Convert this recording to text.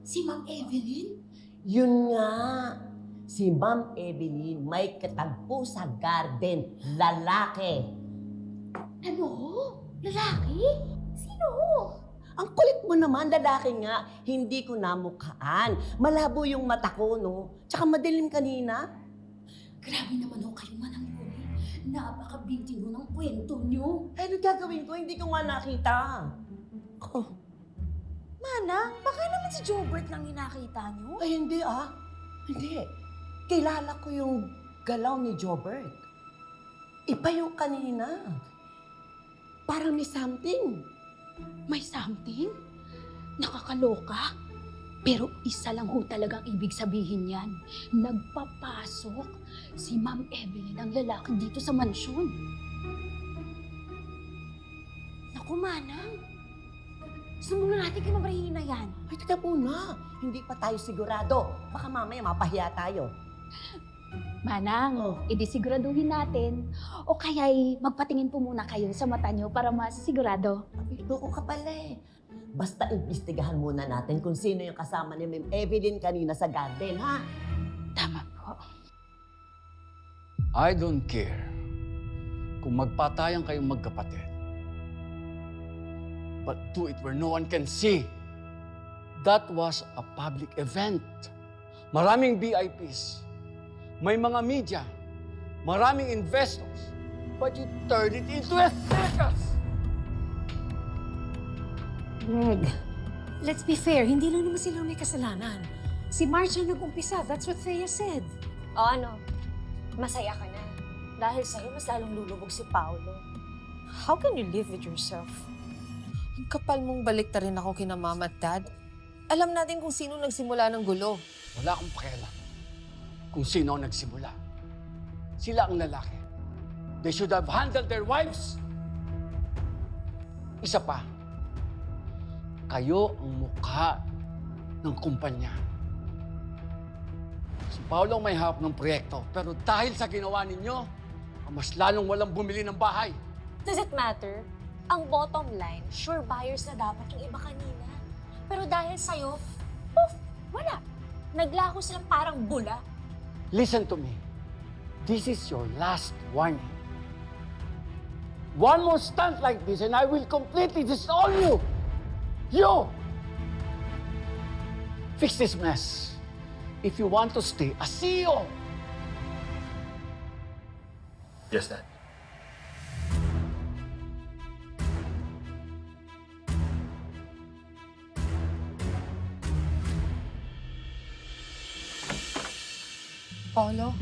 Si Ma'am Evelyn? Yun nga. Si Ma'am Evelyn may katagpo sa garden. Lalaki. Ano? Lalaki? Sino? Ang kulit mo naman, lalaki nga. Hindi ko namukhaan. Malabo yung mata ko, no? Tsaka madilim kanina. Grabe naman ho kayo manang huli. Napakabinti ho ng kwento nyo. Eh, ano gagawin ko? Hindi ko nga nakita. Oh, Manang, baka naman si Jobert lang yung nakita niyo. ay, hindi ah. Hindi. Kilala ko yung galaw ni Jobert. Iba yung kanina. Parang may something. May something? Nakakaloka? Pero isa lang ho talagang ibig sabihin yan. Nagpapasok si Ma'am Evelyn ang lalaki dito sa mansyon. Naku, Manang. Sumunod natin kay Mabrihina yan. Ay, teka muna. Hindi pa tayo sigurado. Baka mamaya mapahiya tayo. Manang, Oh. idisiguraduhin natin. O kaya'y magpatingin po muna kayo sa mata nyo para masigurado. Loko ka pala eh. Basta imbestigahan muna natin kung sino yung kasama ni Ma'am Evelyn kanina sa garden, ha? Tama po. I don't care kung magpatayan kayong magkapatid. But do it where no one can see. That was a public event. Maraming VIPs. May mga media. Maraming investors. But you turned it into a circus! Greg, let's be fair. Hindi lang naman sila may kasalanan. Si March ang nag-umpisa. That's what Thea said. O ano, masaya ka na. Dahil sa'yo, mas lalong lulubog si Paolo. How can you live with yourself? Ang kapal mong balik rin ako kina Mama at Dad. Alam natin kung sino nagsimula ng gulo. Wala akong pakialam kung sino ang nagsimula. Sila ang lalaki. They should have handled their wives. Isa pa, kayo ang mukha ng kumpanya. Si Paolo ang may hawak ng proyekto, pero dahil sa ginawa ninyo, mas lalong walang bumili ng bahay. Does it matter? Ang bottom line, sure buyers na dapat yung iba kanina. Pero dahil sa'yo, poof, wala. Naglaho silang parang bula. Listen to me. This is your last warning. One more stunt like this and I will completely disown you! You! Fix this mess if you want to stay a CEO! Yes, Dad. Paolo,